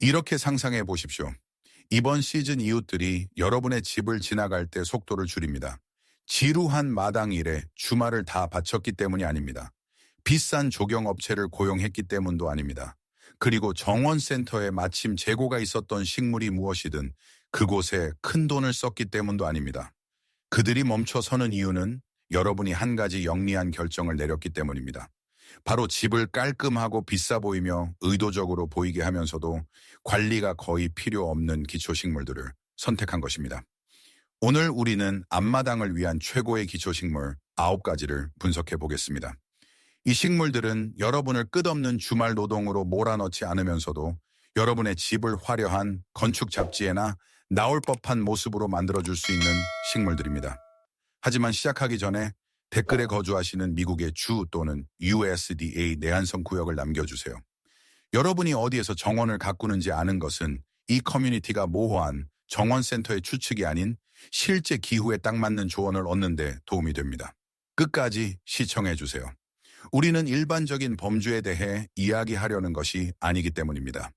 이렇게 상상해 보십시오. 이번 시즌 이웃들이 여러분의 집을 지나갈 때 속도를 줄입니다. 지루한 마당 일에 주말을 다 바쳤기 때문이 아닙니다. 비싼 조경업체를 고용했기 때문도 아닙니다. 그리고 정원센터에 마침 재고가 있었던 식물이 무엇이든 그곳에 큰 돈을 썼기 때문도 아닙니다. 그들이 멈춰서는 이유는 여러분이 한 가지 영리한 결정을 내렸기 때문입니다. 바로 집을 깔끔하고 비싸 보이며 의도적으로 보이게 하면서도 관리가 거의 필요 없는 기초식물들을 선택한 것입니다. 오늘 우리는 앞마당을 위한 최고의 기초식물 9가지를 분석해 보겠습니다. 이 식물들은 여러분을 끝없는 주말 노동으로 몰아넣지 않으면서도 여러분의 집을 화려한 건축 잡지에나 나올 법한 모습으로 만들어줄 수 있는 식물들입니다. 하지만 시작하기 전에 댓글에 거주하시는 미국의 주 또는 USDA 내한성 구역을 남겨주세요. 여러분이 어디에서 정원을 가꾸는지 아는 것은 이 커뮤니티가 모호한 정원센터의 추측이 아닌 실제 기후에 딱 맞는 조언을 얻는 데 도움이 됩니다. 끝까지 시청해주세요. 우리는 일반적인 범주에 대해 이야기하려는 것이 아니기 때문입니다.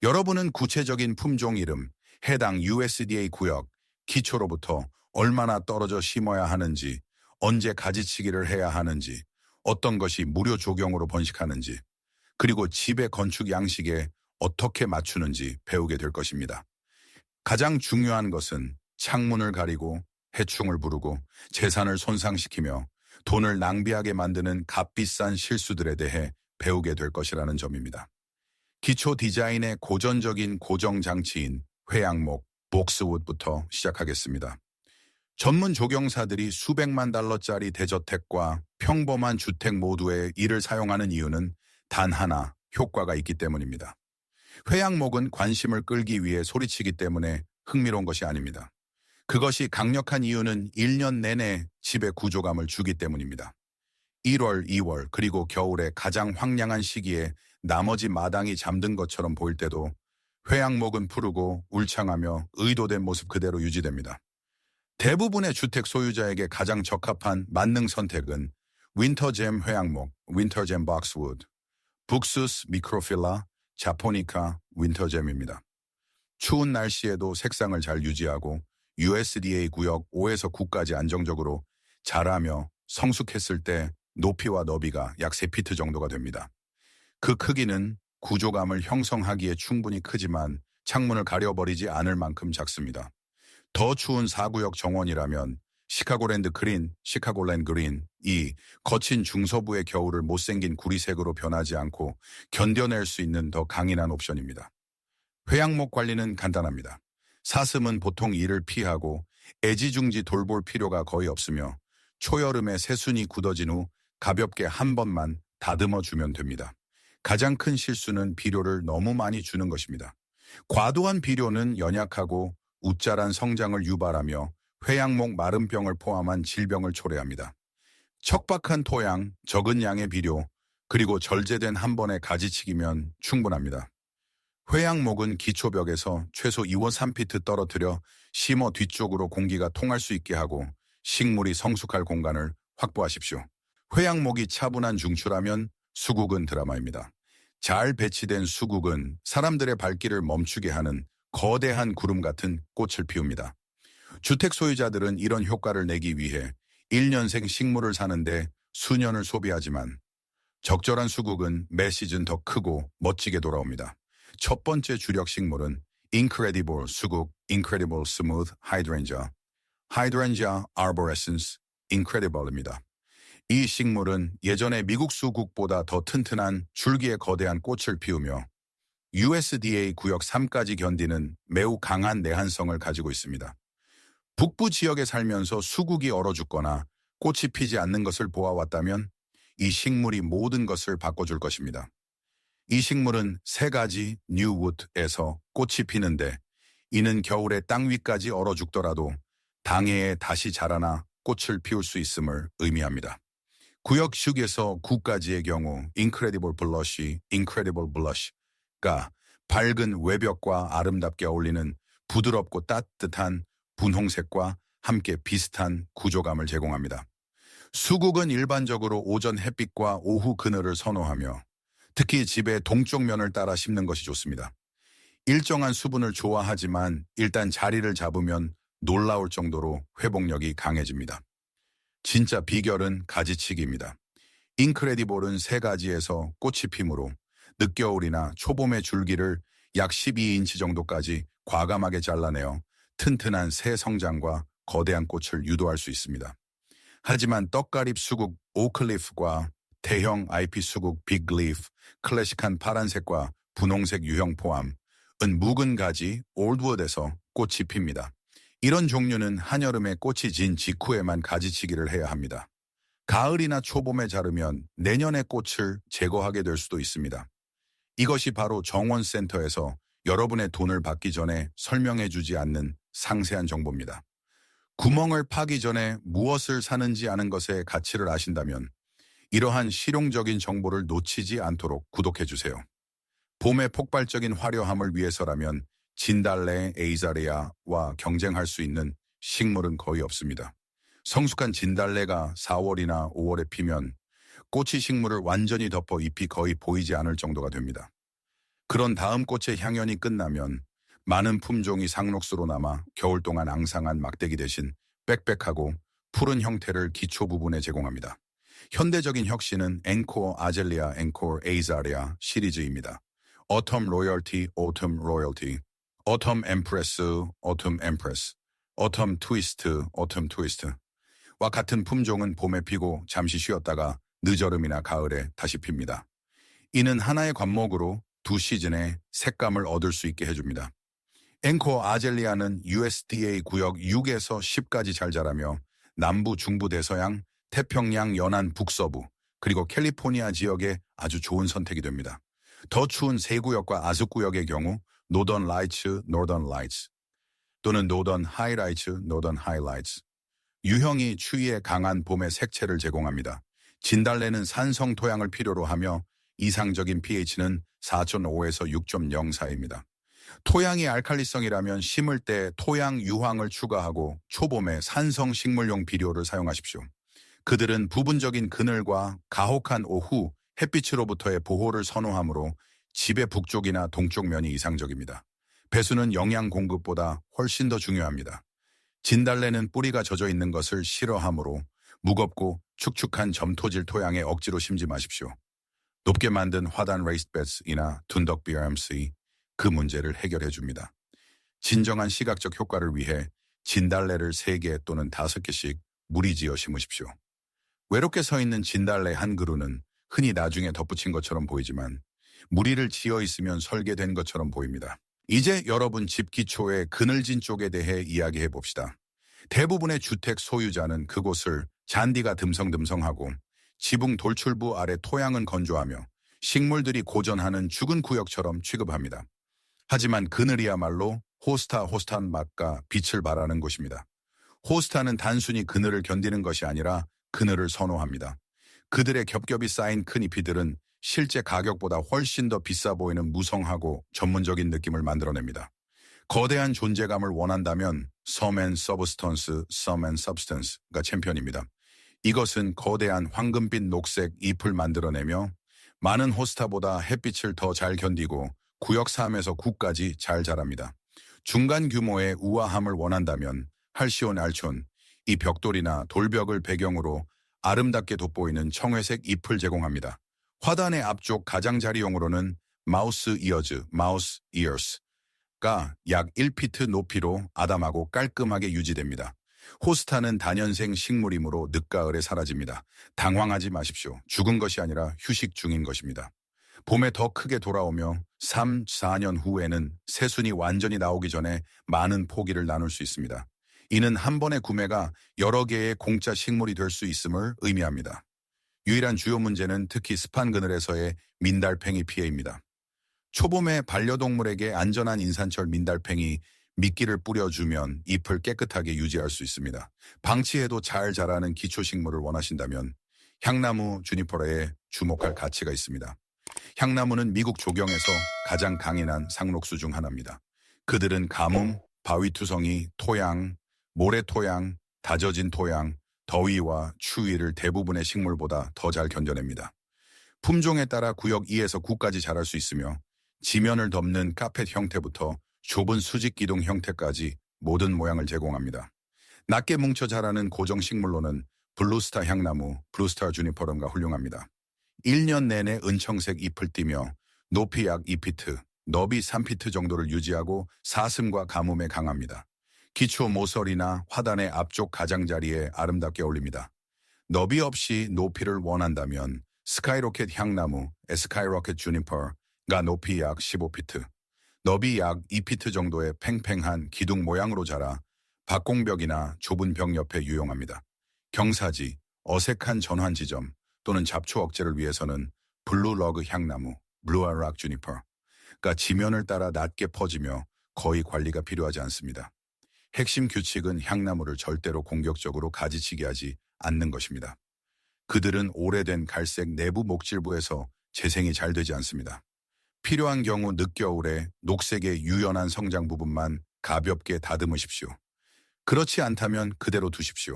여러분은 구체적인 품종 이름, 해당 USDA 구역, 기초로부터 얼마나 떨어져 심어야 하는지, 언제 가지치기를 해야 하는지, 어떤 것이 무료 조경으로 번식하는지, 그리고 집의 건축 양식에 어떻게 맞추는지 배우게 될 것입니다. 가장 중요한 것은 창문을 가리고 해충을 부르고 재산을 손상시키며 돈을 낭비하게 만드는 값비싼 실수들에 대해 배우게 될 것이라는 점입니다. 기초 디자인의 고전적인 고정장치인 회양목, 복스우드부터 시작하겠습니다. 전문 조경사들이 수백만 달러짜리 대저택과 평범한 주택 모두에 이를 사용하는 이유는 단 하나, 효과가 있기 때문입니다. 회양목은 관심을 끌기 위해 소리치기 때문에 흥미로운 것이 아닙니다. 그것이 강력한 이유는 1년 내내 집의 구조감을 주기 때문입니다. 1월, 2월, 그리고 겨울에 가장 황량한 시기에 나머지 마당이 잠든 것처럼 보일 때도 회양목은 푸르고 울창하며 의도된 모습 그대로 유지됩니다. 대부분의 주택 소유자에게 가장 적합한 만능 선택은 윈터잼 회양목, 윈터잼 박스우드, 북수스 미크로필라, 자포니카 윈터잼입니다. 추운 날씨에도 색상을 잘 유지하고 USDA 구역 5에서 9까지 안정적으로 자라며 성숙했을 때 높이와 너비가 약 3피트 정도가 됩니다. 그 크기는 구조감을 형성하기에 충분히 크지만 창문을 가려버리지 않을 만큼 작습니다. 더 추운 4구역 정원이라면 시카고랜드 그린, 시카고랜드 그린, 이 거친 중서부의 겨울을 못생긴 구리색으로 변하지 않고 견뎌낼 수 있는 더 강인한 옵션입니다. 회양목 관리는 간단합니다. 사슴은 보통 이를 피하고 애지중지 돌볼 필요가 거의 없으며 초여름에 새순이 굳어진 후 가볍게 한 번만 다듬어 주면 됩니다. 가장 큰 실수는 비료를 너무 많이 주는 것입니다. 과도한 비료는 연약하고 웃자란 성장을 유발하며 회양목 마름병을 포함한 질병을 초래합니다. 척박한 토양, 적은 양의 비료, 그리고 절제된 한 번의 가지치기면 충분합니다. 회양목은 기초벽에서 최소 2원 3피트 떨어뜨려 심어 뒤쪽으로 공기가 통할 수 있게 하고 식물이 성숙할 공간을 확보하십시오. 회양목이 차분한 중추라면 수국은 드라마입니다. 잘 배치된 수국은 사람들의 발길을 멈추게 하는 거대한 구름 같은 꽃을 피웁니다. 주택 소유자들은 이런 효과를 내기 위해 1년생 식물을 사는데 수년을 소비하지만 적절한 수국은 매 시즌 더 크고 멋지게 돌아옵니다. 첫 번째 주력 식물은 Incredible 수국 Incredible Smooth Hydrangea, Hydrangea arborescens Incredible입니다. 이 식물은 예전의 미국 수국보다 더 튼튼한 줄기에 거대한 꽃을 피우며 USDA 구역 3까지 견디는 매우 강한 내한성을 가지고 있습니다. 북부 지역에 살면서 수국이 얼어 죽거나 꽃이 피지 않는 것을 보아왔다면 이 식물이 모든 것을 바꿔줄 것입니다. 이 식물은 3가지 뉴우드에서 꽃이 피는데 이는 겨울에 땅 위까지 얼어 죽더라도 당해에 다시 자라나 꽃을 피울 수 있음을 의미합니다. 구역 6에서 9까지의 경우 Incredible Blush, Incredible Blush가 밝은 외벽과 아름답게 어울리는 부드럽고 따뜻한 분홍색과 함께 비슷한 구조감을 제공합니다. 수국은 일반적으로 오전 햇빛과 오후 그늘을 선호하며 특히 집의 동쪽 면을 따라 심는 것이 좋습니다. 일정한 수분을 좋아하지만 일단 자리를 잡으면 놀라울 정도로 회복력이 강해집니다. 진짜 비결은 가지치기입니다. 인크레디볼은 세 가지에서 꽃이 피므로 늦겨울이나 초봄의 줄기를 약 12인치 정도까지 과감하게 잘라내어 튼튼한 새 성장과 거대한 꽃을 유도할 수 있습니다. 하지만 떡가립 수국 오클리프과 대형 IP 수국 빅리프, 클래식한 파란색과 분홍색 유형 포함은 묵은 가지 올드워드에서 꽃이 핍니다. 이런 종류는 한여름에 꽃이 진 직후에만 가지치기를 해야 합니다. 가을이나 초봄에 자르면 내년의 꽃을 제거하게 될 수도 있습니다. 이것이 바로 정원센터에서 여러분의 돈을 받기 전에 설명해 주지 않는 상세한 정보입니다. 구멍을 파기 전에 무엇을 사는지 아는 것의 가치를 아신다면 이러한 실용적인 정보를 놓치지 않도록 구독해 주세요. 봄의 폭발적인 화려함을 위해서라면 진달래, 에이자리아와 경쟁할 수 있는 식물은 거의 없습니다. 성숙한 진달래가 4월이나 5월에 피면 꽃이 식물을 완전히 덮어 잎이 거의 보이지 않을 정도가 됩니다. 그런 다음 꽃의 향연이 끝나면 많은 품종이 상록수로 남아 겨울 동안 앙상한 막대기 대신 빽빽하고 푸른 형태를 기초 부분에 제공합니다. 현대적인 혁신은 앵코어 아젤리아, 앵코어 에이자리아 시리즈입니다. 어텀 로열티, 오텀 로열티, 어텀 엠프레스, 오텀 엠프레스, 어텀 트위스트, 오텀 트위스트 와 같은 품종은 봄에 피고 잠시 쉬었다가 늦여름이나 가을에 다시 핍니다. 이는 하나의 관목으로 두 시즌의 색감을 얻을 수 있게 해줍니다. 앵코어 아젤리아는 USDA 구역 6에서 10까지 잘 자라며 남부, 중부 대서양, 태평양 연안 북서부, 그리고 캘리포니아 지역에 아주 좋은 선택이 됩니다. 더 추운 세구역과 아스구역의 경우 노던 라이츠, 노던 라이츠 또는 노던 하이라이츠, 노던 하이라이츠 유형이 추위에 강한 봄의 색채를 제공합니다. 진달래는 산성 토양을 필요로 하며 이상적인 pH는 4.5에서 6.0 사이입니다. 토양이 알칼리성이라면 심을 때 토양 유황을 추가하고 초봄에 산성 식물용 비료를 사용하십시오. 그들은 부분적인 그늘과 가혹한 오후 햇빛으로부터의 보호를 선호하므로 집의 북쪽이나 동쪽 면이 이상적입니다. 배수는 영양 공급보다 훨씬 더 중요합니다. 진달래는 뿌리가 젖어 있는 것을 싫어하므로 무겁고 축축한 점토질 토양에 억지로 심지 마십시오. 높게 만든 화단 레이스드 베드이나 둔덕 BRMC 그 문제를 해결해 줍니다. 진정한 시각적 효과를 위해 진달래를 3개 또는 5개씩 무리지어 심으십시오. 외롭게 서 있는 진달래 한 그루는 흔히 나중에 덧붙인 것처럼 보이지만 무리를 지어 있으면 설계된 것처럼 보입니다. 이제 여러분 집 기초의 그늘진 쪽에 대해 이야기해 봅시다. 대부분의 주택 소유자는 그곳을 잔디가 듬성듬성하고 지붕 돌출부 아래 토양은 건조하며 식물들이 고전하는 죽은 구역처럼 취급합니다. 하지만 그늘이야말로 호스타한 맛과 빛을 발하는 곳입니다. 호스타는 단순히 그늘을 견디는 것이 아니라 그늘을 선호합니다. 그들의 겹겹이 쌓인 큰 잎이들은 실제 가격보다 훨씬 더 비싸 보이는 무성하고 전문적인 느낌을 만들어냅니다. 거대한 존재감을 원한다면 Sum and Substance, Sum and Substance가 챔피언입니다. 이것은 거대한 황금빛 녹색 잎을 만들어내며 많은 호스타보다 햇빛을 더 잘 견디고 구역 3에서 9까지 잘 자랍니다. 중간 규모의 우아함을 원한다면 할시온 알촌, 이 벽돌이나 돌벽을 배경으로 아름답게 돋보이는 청회색 잎을 제공합니다. 화단의 앞쪽 가장자리용으로는 마우스 이어즈, 마우스 이어스가 약 1피트 높이로 아담하고 깔끔하게 유지됩니다. 호스타는 다년생 식물이므로 늦가을에 사라집니다. 당황하지 마십시오. 죽은 것이 아니라 휴식 중인 것입니다. 봄에 더 크게 돌아오며 3, 4년 후에는 새순이 완전히 나오기 전에 많은 포기를 나눌 수 있습니다. 이는 한 번의 구매가 여러 개의 공짜 식물이 될 수 있음을 의미합니다. 유일한 주요 문제는 특히 습한 그늘에서의 민달팽이 피해입니다. 초봄에 반려동물에게 안전한 인산철 민달팽이 미끼를 뿌려주면 잎을 깨끗하게 유지할 수 있습니다. 방치해도 잘 자라는 기초식물을 원하신다면 향나무 주니퍼레에 주목할 가치가 있습니다. 향나무는 미국 조경에서 가장 강인한 상록수 중 하나입니다. 그들은 가뭄, 바위투성이, 토양, 모래토양, 다져진 토양, 더위와 추위를 대부분의 식물보다 더 잘 견뎌냅니다. 품종에 따라 구역 2에서 9까지 자랄 수 있으며 지면을 덮는 카펫 형태부터 좁은 수직 기둥 형태까지 모든 모양을 제공합니다. 낮게 뭉쳐 자라는 고정 식물로는 블루스타 향나무, 블루스타 주니퍼럼가 훌륭합니다. 1년 내내 은청색 잎을 띠며 높이 약 2피트, 너비 3피트 정도를 유지하고 사슴과 가뭄에 강합니다. 기초 모서리나 화단의 앞쪽 가장자리에 아름답게 어울립니다. 너비 없이 높이를 원한다면 스카이로켓 향나무, 스카이로켓 주니퍼가 높이 약 15피트, 너비 약 2피트 정도의 팽팽한 기둥 모양으로 자라 박공벽이나 좁은 벽 옆에 유용합니다. 경사지, 어색한 전환 지점 또는 잡초 억제를 위해서는 블루러그 향나무, 블루아락 주니퍼가 지면을 따라 낮게 퍼지며 거의 관리가 필요하지 않습니다. 핵심 규칙은 향나무를 절대로 공격적으로 가지치기 하지 않는 것입니다. 그들은 오래된 갈색 내부 목질부에서 재생이 잘 되지 않습니다. 필요한 경우 늦겨울에 녹색의 유연한 성장 부분만 가볍게 다듬으십시오. 그렇지 않다면 그대로 두십시오.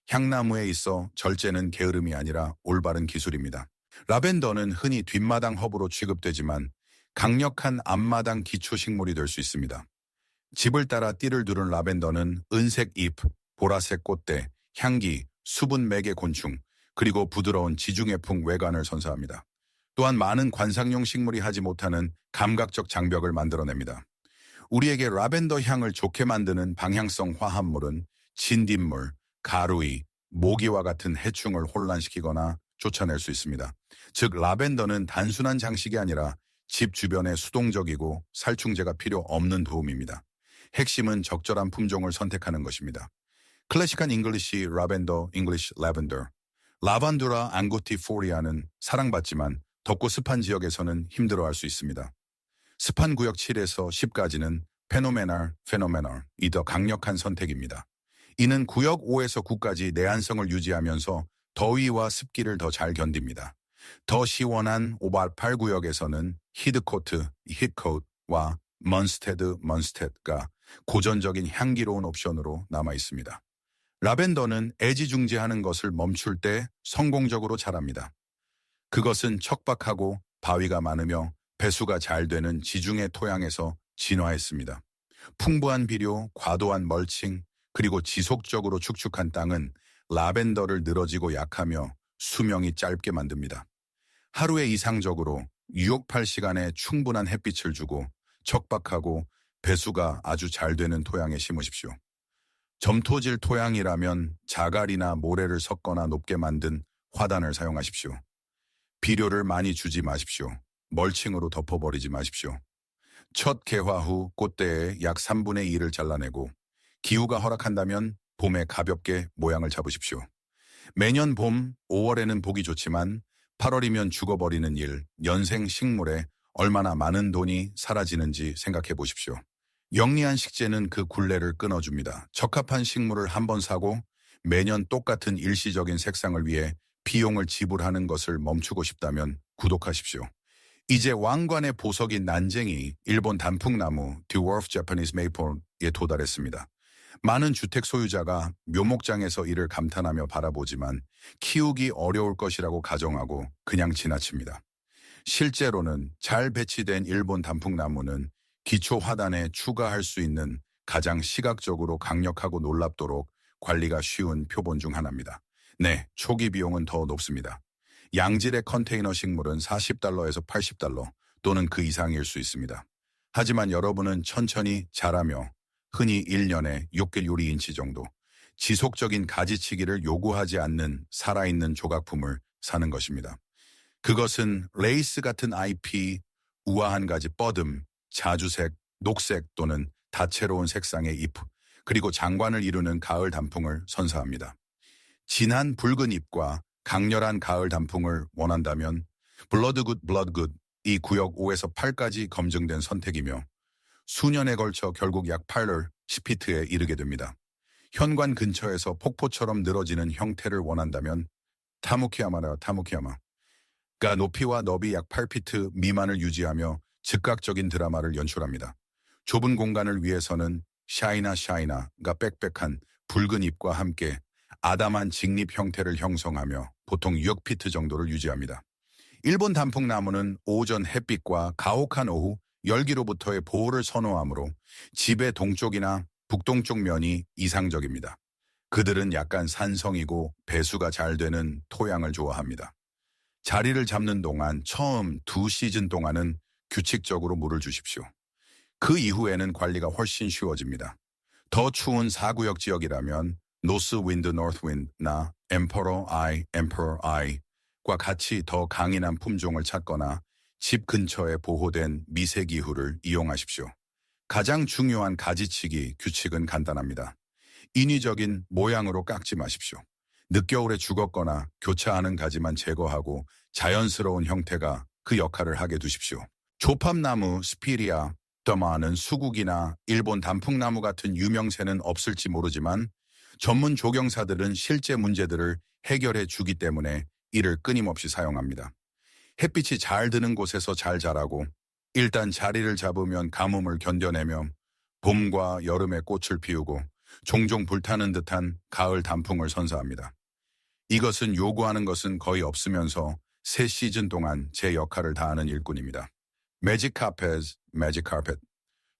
향나무에 있어 절제는 게으름이 아니라 올바른 기술입니다. 라벤더는 흔히 뒷마당 허브로 취급되지만 강력한 앞마당 기초 식물이 될 수 있습니다. 집을 따라 띠를 두른 라벤더는 은색 잎, 보라색 꽃대, 향기, 수분 매개 곤충, 그리고 부드러운 지중해풍 외관을 선사합니다. 또한 많은 관상용 식물이 하지 못하는 감각적 장벽을 만들어냅니다. 우리에게 라벤더 향을 좋게 만드는 방향성 화합물은 진딧물, 가루이, 모기와 같은 해충을 혼란시키거나 쫓아낼 수 있습니다. 즉 라벤더는 단순한 장식이 아니라 집 주변에 수동적이고 살충제가 필요 없는 도움입니다. 핵심은 적절한 품종을 선택하는 것입니다. 클래식한 잉글리시 라벤더, 잉글리시 라벤더, 라반두라 앙구티포리아는 사랑받지만 덥고 습한 지역에서는 힘들어할 수 있습니다. 습한 구역 7에서 10까지는 페노메널이 더 강력한 선택입니다. 이는 구역 5에서 9까지 내한성을 유지하면서 더위와 습기를 더 잘 견딥니다. 더 시원한 5, 8 구역에서는 히트코트와 먼스테드가 고전적인 향기로운 옵션으로 남아 있습니다. 라벤더는 애지중지하는 것을 멈출 때 성공적으로 자랍니다. 그것은 척박하고 바위가 많으며 배수가 잘 되는 지중해 토양에서 진화했습니다. 풍부한 비료, 과도한 멀칭, 그리고 지속적으로 축축한 땅은 라벤더를 늘어지고 약하며 수명이 짧게 만듭니다. 하루에 이상적으로 6, 8시간의 충분한 햇빛을 주고 척박하고 배수가 아주 잘 되는 토양에 심으십시오. 점토질 토양이라면 자갈이나 모래를 섞거나 높게 만든 화단을 사용하십시오. 비료를 많이 주지 마십시오. 멀칭으로 덮어버리지 마십시오. 첫 개화 후 꽃대의 약 3분의 2를 잘라내고 기후가 허락한다면 봄에 가볍게 모양을 잡으십시오. 매년 봄 5월에는 보기 좋지만 8월이면 죽어버리는 일, 연생 식물에 얼마나 많은 돈이 사라지는지 생각해 보십시오. 영리한 식재는 그 굴레를 끊어줍니다. 적합한 식물을 한번 사고 매년 똑같은 일시적인 색상을 위해 비용을 지불하는 것을 멈추고 싶다면 구독하십시오. 이제 왕관의 보석인 난쟁이, 일본 단풍나무, Dwarf Japanese Maple에 도달했습니다. 많은 주택 소유자가 묘목장에서 이를 감탄하며 바라보지만 키우기 어려울 것이라고 가정하고 그냥 지나칩니다. 실제로는 잘 배치된 일본 단풍나무는 기초 화단에 추가할 수 있는 가장 시각적으로 강력하고 놀랍도록 관리가 쉬운 표본 중 하나입니다. 네, 초기 비용은 더 높습니다. 양질의 컨테이너 식물은 $40에서 $80 또는 그 이상일 수 있습니다. 하지만 여러분은 천천히 자라며 흔히 1년에 6개월 정도 지속적인 가지치기를 요구하지 않는 살아있는 조각품을 사는 것입니다. 그것은 레이스 같은 잎이 우아한 가지 뻗음, 자주색, 녹색 또는 다채로운 색상의 잎, 그리고 장관을 이루는 가을 단풍을 선사합니다. 진한 붉은 잎과 강렬한 가을 단풍을 원한다면 블러드굿 이 구역 5에서 8까지 검증된 선택이며 수년에 걸쳐 결국 약 8월 10피트에 이르게 됩니다. 현관 근처에서 폭포처럼 늘어지는 형태를 원한다면 타무키야마가 높이와 너비 약 8피트 미만을 유지하며 즉각적인 드라마를 연출합니다. 좁은 공간을 위해서는 샤이나가 빽빽한 붉은 잎과 함께 아담한 직립 형태를 형성하며 보통 6피트 정도를 유지합니다. 일본 단풍나무는 오전 햇빛과 가혹한 오후 열기로부터의 보호를 선호하므로 집의 동쪽이나 북동쪽 면이 이상적입니다. 그들은 약간 산성이고 배수가 잘 되는 토양을 좋아합니다. 자리를 잡는 동안 처음 2시즌 동안은 규칙적으로 물을 주십시오. 그 이후에는 관리가 훨씬 쉬워집니다. 더 추운 4구역 지역이라면 노스 윈드, 노스 윈드나 엠퍼러 I과 같이 더 강인한 품종을 찾거나 집 근처에 보호된 미세기후를 이용하십시오. 가장 중요한 가지치기 규칙은 간단합니다. 인위적인 모양으로 깎지 마십시오. 늦겨울에 죽었거나 교차하는 가지만 제거하고 자연스러운 형태가 그 역할을 하게 두십시오. 조팝나무 스피리아 더마는 수국이나 일본 단풍나무 같은 유명세는 없을지 모르지만 전문 조경사들은 실제 문제들을 해결해 주기 때문에 이를 끊임없이 사용합니다. 햇빛이 잘 드는 곳에서 잘 자라고 일단 자리를 잡으면 가뭄을 견뎌내며 봄과 여름에 꽃을 피우고 종종 불타는 듯한 가을 단풍을 선사합니다. 이것은 요구하는 것은 거의 없으면서 3시즌 동안 제 역할을 다하는 일꾼입니다. 매직 카펫.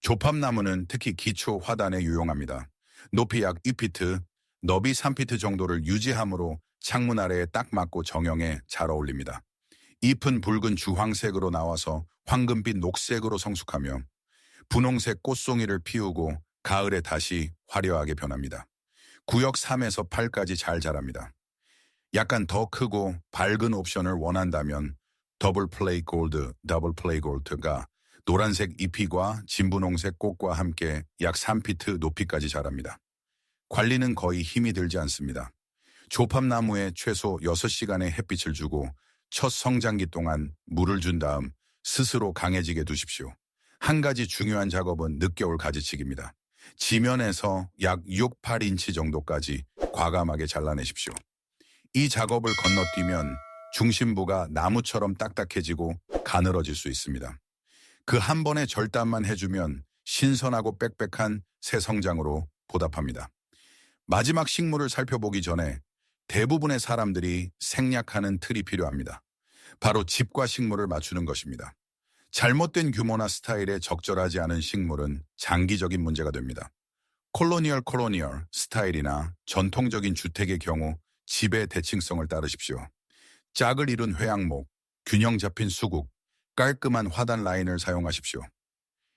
조팝나무는 특히 기초 화단에 유용합니다. 높이 약 2피트, 너비 3피트 정도를 유지함으로 창문 아래에 딱 맞고 정형에 잘 어울립니다. 잎은 붉은 주황색으로 나와서 황금빛 녹색으로 성숙하며 분홍색 꽃송이를 피우고 가을에 다시 화려하게 변합니다. 구역 3에서 8까지 잘 자랍니다. 약간 더 크고 밝은 옵션을 원한다면 더블 플레이 골드가 노란색 잎이과 진분홍색 꽃과 함께 약 3피트 높이까지 자랍니다. 관리는 거의 힘이 들지 않습니다. 조팝나무에 최소 6시간의 햇빛을 주고 첫 성장기 동안 물을 준 다음 스스로 강해지게 두십시오. 한 가지 중요한 작업은 늦겨울 가지치기입니다. 지면에서 약 6, 8인치 정도까지 과감하게 잘라내십시오. 이 작업을 건너뛰면 중심부가 나무처럼 딱딱해지고 가늘어질 수 있습니다. 그 한 번의 절단만 해주면 신선하고 빽빽한 새 성장으로 보답합니다. 마지막 식물을 살펴보기 전에 대부분의 사람들이 생략하는 틀이 필요합니다. 바로 집과 식물을 맞추는 것입니다. 잘못된 규모나 스타일에 적절하지 않은 식물은 장기적인 문제가 됩니다. 콜로니얼 스타일이나 전통적인 주택의 경우 집의 대칭성을 따르십시오. 짝을 이룬 회양목, 균형 잡힌 수국, 깔끔한 화단 라인을 사용하십시오.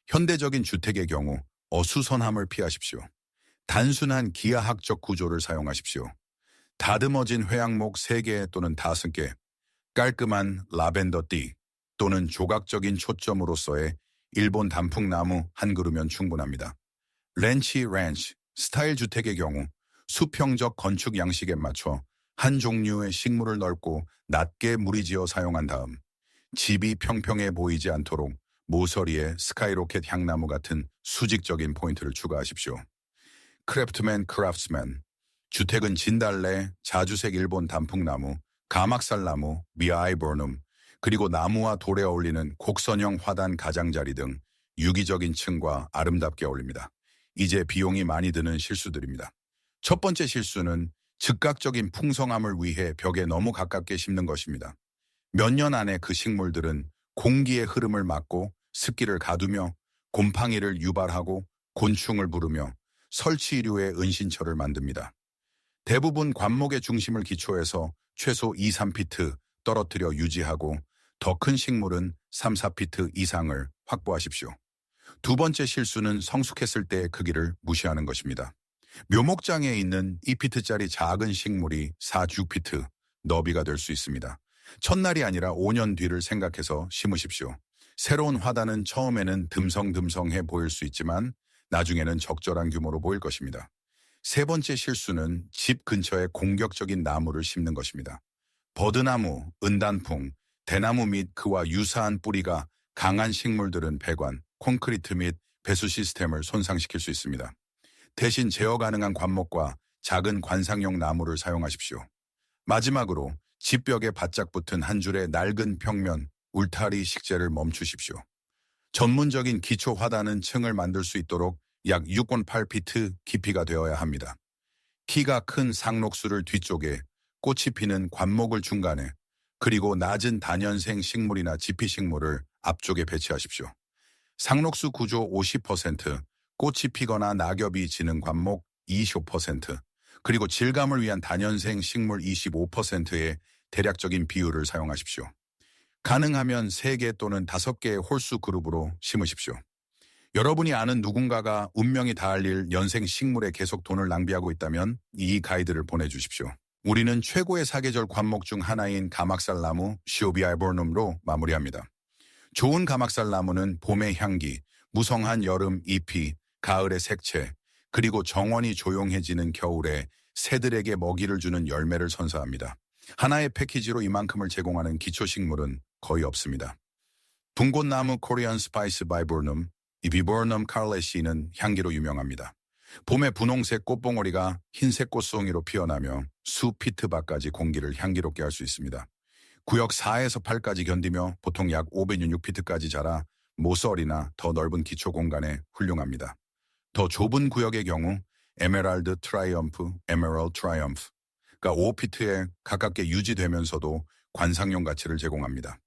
현대적인 주택의 경우 어수선함을 피하십시오. 단순한 기하학적 구조를 사용하십시오. 다듬어진 회양목 3개 또는 5개, 깔끔한 라벤더띠 또는 조각적인 초점으로서의 일본 단풍나무 한 그루면 충분합니다. 렌치 스타일 주택의 경우 수평적 건축 양식에 맞춰 한 종류의 식물을 넓고 낮게 무리지어 사용한 다음 집이 평평해 보이지 않도록 모서리에 스카이로켓 향나무 같은 수직적인 포인트를 추가하십시오. 크래프트맨 주택은 진달래, 자주색 일본 단풍나무, 가막살나무, 미아이버눔, 그리고 나무와 돌에 어울리는 곡선형 화단 가장자리 등 유기적인 층과 아름답게 어울립니다. 이제 비용이 많이 드는 실수들입니다. 첫 번째 실수는 즉각적인 풍성함을 위해 벽에 너무 가깝게 심는 것입니다. 몇 년 안에 그 식물들은 공기의 흐름을 막고 습기를 가두며 곰팡이를 유발하고 곤충을 부르며 설치류의 은신처를 만듭니다. 대부분 관목의 중심을 기초해서 최소 2, 3피트 떨어뜨려 유지하고 더 큰 식물은 3, 4피트 이상을 확보하십시오. 두 번째 실수는 성숙했을 때의 크기를 무시하는 것입니다. 묘목장에 있는 2피트짜리 작은 식물이 4, 6피트 너비가 될 수 있습니다. 첫날이 아니라 5년 뒤를 생각해서 심으십시오. 새로운 화단은 처음에는 듬성듬성해 보일 수 있지만 나중에는 적절한 규모로 보일 것입니다. 세 번째 실수는 집 근처에 공격적인 나무를 심는 것입니다. 버드나무, 은단풍, 대나무 및 그와 유사한 뿌리가 강한 식물들은 배관, 콘크리트 및 배수 시스템을 손상시킬 수 있습니다. 대신 제어 가능한 관목과 작은 관상용 나무를 사용하십시오. 마지막으로 집벽에 바짝 붙은 한 줄의 낡은 평면, 울타리 식재를 멈추십시오. 전문적인 기초 화단은 층을 만들 수 있도록 약 6.8피트 깊이가 되어야 합니다. 키가 큰 상록수를 뒤쪽에, 꽃이 피는 관목을 중간에, 그리고 낮은 다년생 식물이나 지피식물을 앞쪽에 배치하십시오. 상록수 구조 50%, 꽃이 피거나 낙엽이 지는 관목 25%, 그리고 질감을 위한 다년생 식물 25%의 대략적인 비율을 사용하십시오. 가능하면 3개 또는 5개의 홀수 그룹으로 심으십시오. 여러분이 아는 누군가가 운명이 닿을 연생 식물에 계속 돈을 낭비하고 있다면 이 가이드를 보내주십시오. 우리는 최고의 사계절 관목 중 하나인 가막살 나무 시오비아이보름으로 마무리합니다. 좋은 가막살 나무는 봄의 향기, 무성한 여름 잎이, 가을의 색채, 그리고 정원이 조용해지는 겨울에 새들에게 먹이를 주는 열매를 선사합니다. 하나의 패키지로 이만큼을 제공하는 기초식물은 거의 없습니다. 붕꽃나무 코리안 스파이스 바이보르눔, 이 비보르눔 칼레시는 향기로 유명합니다. 봄에 분홍색 꽃봉오리가 흰색 꽃송이로 피어나며 수 피트 밖까지 공기를 향기롭게 할 수 있습니다. 구역 4에서 8까지 견디며 보통 약 506피트까지 자라 모서리나 더 넓은 기초 공간에 훌륭합니다. 더 좁은 구역의 경우 에메랄드 트라이엄프, 에메랄드 트라이엄프가 5피트에 가깝게 유지되면서도 관상용 가치를 제공합니다.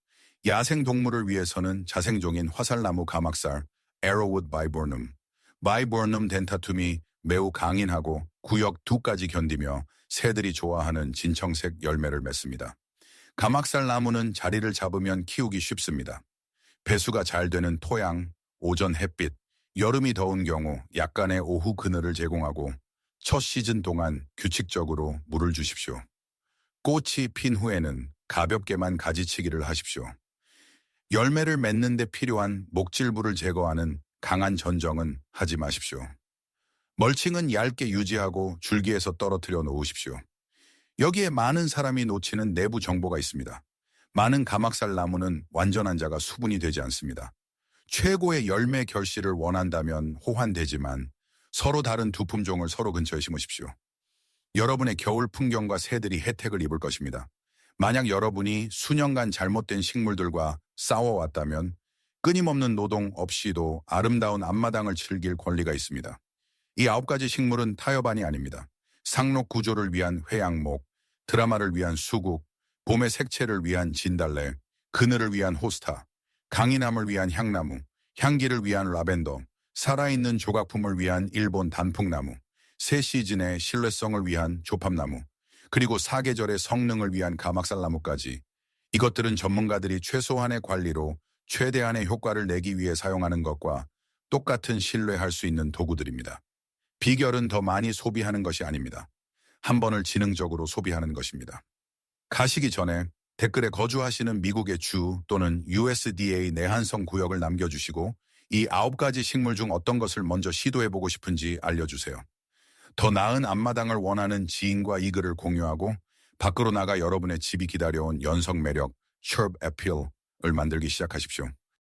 야생 동물을 위해서는 자생종인 화살나무 가막살, 에로우드 바이보르눔 덴타툼이 매우 강인하고 구역 2까지 견디며 새들이 좋아하는 진청색 열매를 맺습니다. 가막살 나무는 자리를 잡으면 키우기 쉽습니다. 배수가 잘 되는 토양, 오전 햇빛, 여름이 더운 경우 약간의 오후 그늘을 제공하고 첫 시즌 동안 규칙적으로 물을 주십시오. 꽃이 핀 후에는 가볍게만 가지치기를 하십시오. 열매를 맺는 데 필요한 목질부를 제거하는 강한 전정은 하지 마십시오. 멀칭은 얇게 유지하고 줄기에서 떨어뜨려 놓으십시오. 여기에 많은 사람이 놓치는 내부 정보가 있습니다. 많은 가막살 나무는 완전한 자가 수분이 되지 않습니다. 최고의 열매 결실을 원한다면 호환되지만 서로 다른 두 품종을 서로 근처에 심으십시오. 여러분의 겨울 풍경과 새들이 혜택을 입을 것입니다. 만약 여러분이 수년간 잘못된 식물들과 싸워왔다면 끊임없는 노동 없이도 아름다운 앞마당을 즐길 권리가 있습니다. 이 9가지 식물은 타협안이 아닙니다. 상록 구조를 위한 회양목, 드라마를 위한 수국, 봄의 색채를 위한 진달래, 그늘을 위한 호스타, 강인함을 위한 향나무, 향기를 위한 라벤더, 살아있는 조각품을 위한 일본 단풍나무, 새 시즌의 신뢰성을 위한 조팝나무, 그리고 사계절의 성능을 위한 가막살나무까지 이것들은 전문가들이 최소한의 관리로 최대한의 효과를 내기 위해 사용하는 것과 똑같은 신뢰할 수 있는 도구들입니다. 비결은 더 많이 소비하는 것이 아닙니다. 한 번을 지능적으로 소비하는 것입니다. 가시기 전에 댓글에 거주하시는 미국의 주 또는 USDA 내한성 구역을 남겨주시고 이 9가지 식물 중 어떤 것을 먼저 시도해보고 싶은지 알려주세요. 더 나은 앞마당을 원하는 지인과 이 글을 공유하고 밖으로 나가 여러분의 집이 기다려온 연성 매력, 셔브 애필을 만들기 시작하십시오.